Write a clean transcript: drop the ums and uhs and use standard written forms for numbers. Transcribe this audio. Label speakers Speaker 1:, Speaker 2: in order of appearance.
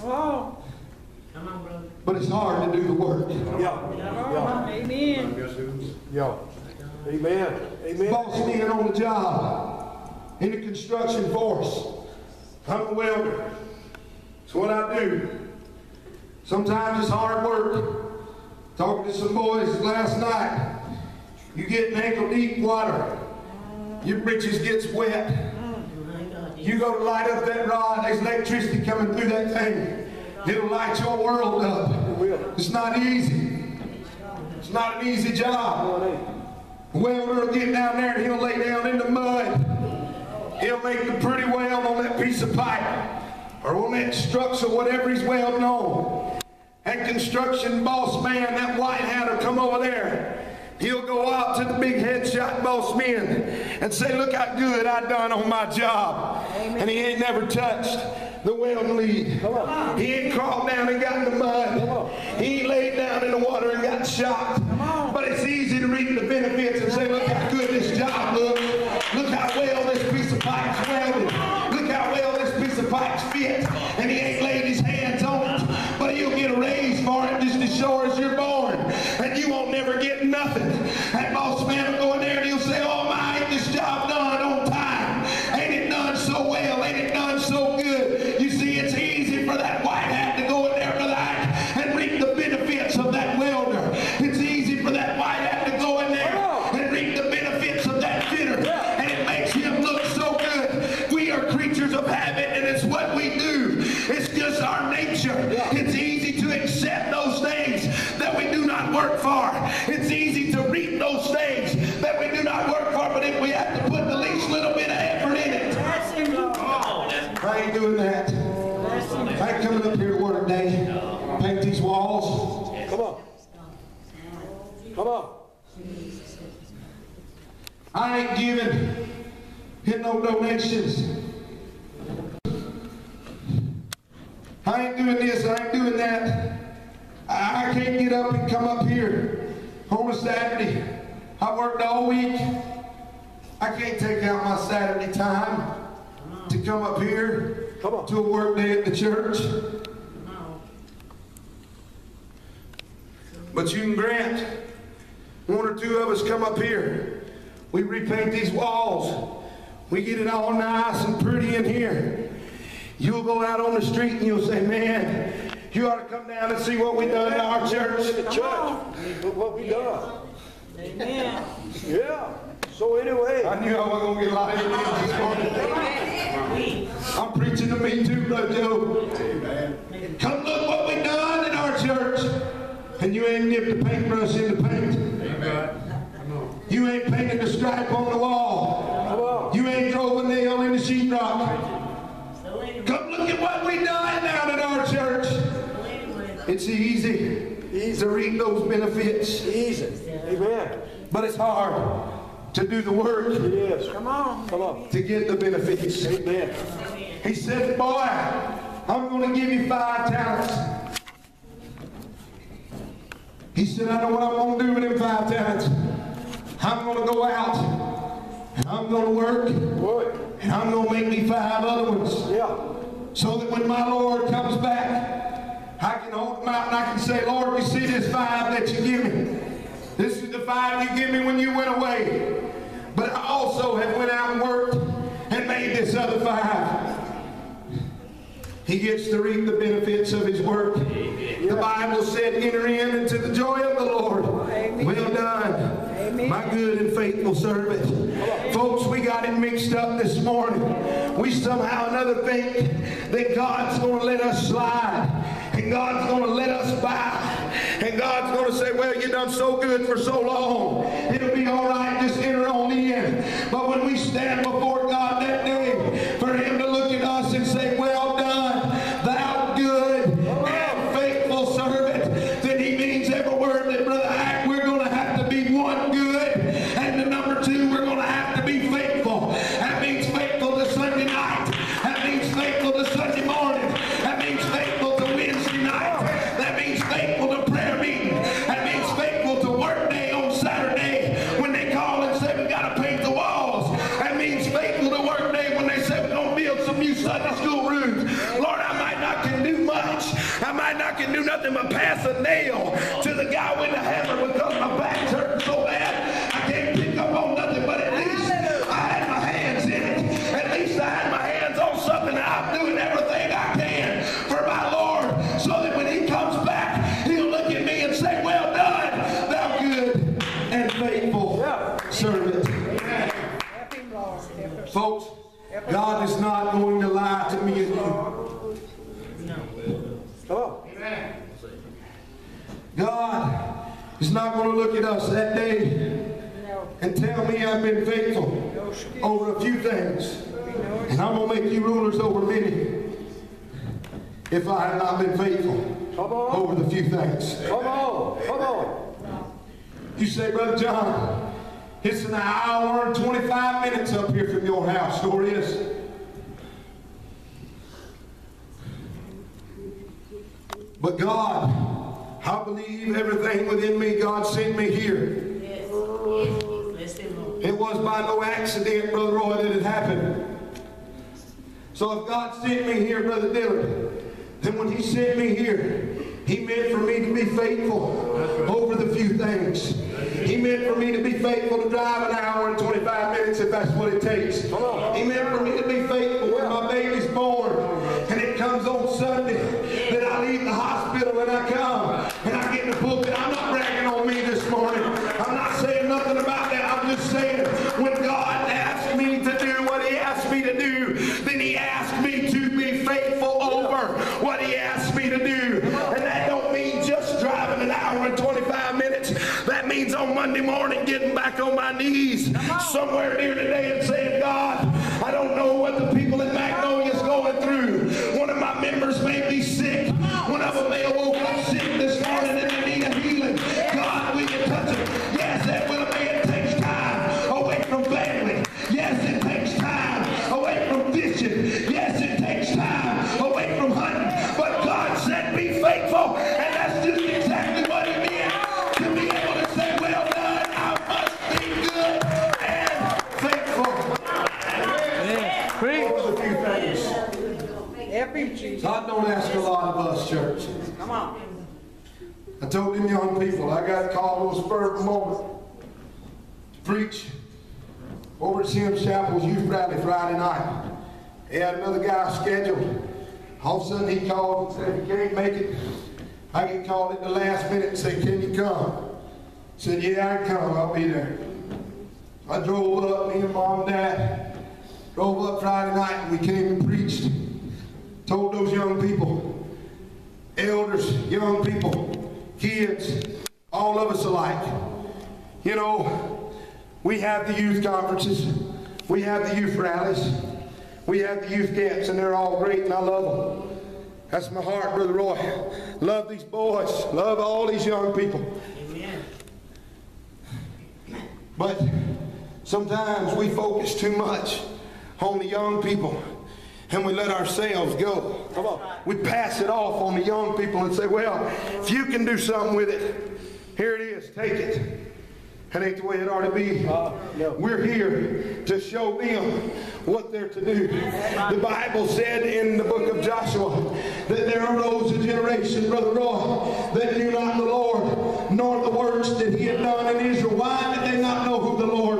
Speaker 1: Oh.
Speaker 2: Come on, brother.
Speaker 3: But it's hard to do the work.
Speaker 1: Yeah. Amen.
Speaker 4: Yeah. Amen. Amen.
Speaker 3: Boss men on the job, in the construction force. I'm a welder. It's what I do. Sometimes it's hard work. Talking to some boys last night. You get in ankle deep water. Your britches gets wet. You go to light up that rod, there's electricity coming through that thing. It'll light your world up. It's not easy. It's not an easy job. A welder will get down there and he'll lay down in the mud. He'll make the pretty weld on that piece of pipe or on that structure, whatever he's welding on. That construction boss man, that white hat will come over there. He'll go out to the big headshot boss men and say, look how good I done on my job. Amen. And he ain't never touched the welding lead. He ain't crawled down and got in the mud. He ain't laid down in the water and got shocked. But it's easy to reap the benefits and say, look how good this job looks. Look how well this piece of pipe's welded. Look how well this piece of pipe's fit. And he ain't laid his hands on it. But he'll get a raise for it just as sure as you're born. And you won't never get nothing. That boss man will go in there and he'll say, oh my, ain't this job done on time? Ain't it done so well? Ain't it done so good? You see, it's easy for that white hat to go in there, Brother Ike, and reap the benefits of that welder. It's easy for that white hat to go in there and reap the benefits of that fitter. And it makes him look so good. We are creatures of habit, and it's what we do. It's just our nature. It's easy to accept those things that we do not work for. It's easy to reap those things that we do not work for, but if we have to put the least little bit of effort in it. I ain't doing that. I ain't coming up here to work day. Paint these walls.
Speaker 4: Come on. Come on.
Speaker 3: I ain't getting no donations. I ain't doing this, I ain't doing that. I can't get up and come up here on a Saturday. I worked all week. I can't take out my Saturday time to come up here to a work day at the church. But you can grant one or two of us come up here. We repaint these walls. We get it all nice and pretty in here. You'll go out on the street and you'll say, man, you ought to come down and see what we done in our church.
Speaker 4: Look what we done.
Speaker 1: Amen.
Speaker 4: Yeah. So anyway.
Speaker 3: I knew I wasn't going to get lighted in this morning. I'm preaching to me too, Brother Joe. Come look what we done in our church. And you ain't dipped the paintbrush in the paint. You ain't painted the stripe on the wall. You ain't drove a nail in the sheetrock. Come look at what we done down in our church. It's easy to reap those benefits.
Speaker 4: Easy. Amen.
Speaker 3: But it's hard to do the work.
Speaker 4: It is.
Speaker 1: Come on.
Speaker 4: Come on.
Speaker 3: To get the benefits.
Speaker 4: Amen.
Speaker 3: He said, boy, I'm going to give you 5 talents. He said, I know what I'm going to do with them 5 talents. I'm going to go out and I'm going to work and I'm going to make me 5 other ones.
Speaker 4: Yeah.
Speaker 3: So that when my Lord comes back, I can hold them out and I can say, Lord, we see this 5 that you give me. This is the 5 you give me when you went away. But I also have went out and worked and made this other 5. He gets to reap the benefits of his work. The Bible said, enter into the joy of the Lord. Amen. Well done, amen, my good and faithful servant. Folks, we got it mixed up this morning. We somehow or another think that God's going to let us slide. And God's going to let us by. And God's going to say, well, you done so good for so long. It'll be all right, just enter on in. But when we stand before God that day, for him to look at us and say, well done, thou good and faithful servant, then he means every word that Brother Hack, we're going to have to be 1, good, and the number 2, we're going to have to be faithful. That means faithful to Sunday night. That means faithful to Sunday morning. That means faithful to Wednesday night. That means faithful to prayer meeting. That means faithful to work day on Saturday when they call and say we got to paint the walls. That means faithful might not can do nothing but pass a nail to the guy with the hammer because my back's hurting so bad I can't pick up on nothing, but at least I had my hands in it. At least I had my hands on something, and I'm doing everything I can for my Lord, so that when he comes back, he'll look at me and say, well done, thou good and faithful servant.
Speaker 1: Help him, Lord. Help him.
Speaker 3: Folks, God is not going to lie to me and you.
Speaker 4: Come on.
Speaker 3: God is not going to look at us that day and tell me I've been faithful over a few things, and I'm going to make you rulers over many if I have not been faithful over the few things.
Speaker 4: Come on. Come on.
Speaker 3: You say, Brother John, it's an hour and 25 minutes up here from your house. Sure is. But God, I believe everything within me, God sent me here.
Speaker 2: Yes. Bless him, Lord.
Speaker 3: It was by no accident, Brother Roy, that it happened. So if God sent me here, Brother Dillard, then when he sent me here, he meant for me to be faithful over the few things. He meant for me to be faithful to drive an hour and 25 minutes if that's what it takes. He meant for me to be faithful when my baby's born and it comes on Sunday, that I leave the hospital and I come and I get in the pulpit. I'm not bragging on me this morning. I'm not saying nothing about that. I'm just saying when God asked me to do what he asked me to do, then he asked me to be faithful over what he asked me to do. And that don't mean just driving an hour and 25 minutes. That means on Monday morning getting back on my knees somewhere near today and saying, God, I don't know what the people in Magnolia is going through. One of my members may be sick. One of them may have woke up sick this morning and they need a healing. God, will you touch them? Yes, that will be. It takes time away from family. Yes, it takes time away from fishing. Yes, it takes time away from hunting. But God said be faithful, and that's just exactly what he meant. To be able to say, well done, I must be good and faithful. Over the few things.
Speaker 1: Help him, Jesus.
Speaker 3: God don't ask a lot of us, church.
Speaker 1: Come on.
Speaker 3: I told them young people, I got called on a spur of the moment to preach over at Sims Chapel's youth rally Friday night. He had another guy scheduled. All of a sudden he called and said, if you can't make it, I get called at the last minute and said, can you come? I said, yeah, I can come. I'll be there. I drove up, me and Mom and Dad drove up Friday night, and we came and preached. Told those young people, elders, young people, kids, all of us alike. You know, we have the youth conferences, we have the youth rallies, we have the youth camps, and they're all great, and I love them. That's my heart, Brother Roy. Love these boys, love all these young people.
Speaker 2: Amen.
Speaker 3: But sometimes we focus too much on the young people, and we let ourselves go.
Speaker 4: Come on.
Speaker 3: We pass it off on the young people and say, well, if you can do something with it, here it is, take it. That ain't the way it ought to be.
Speaker 4: No.
Speaker 3: We're here to show them what they're to do. The Bible said in the book of Joshua that there arose a generation, Brother Roy, that knew not the Lord, nor the works that he had done in Israel. Why did they not know who the Lord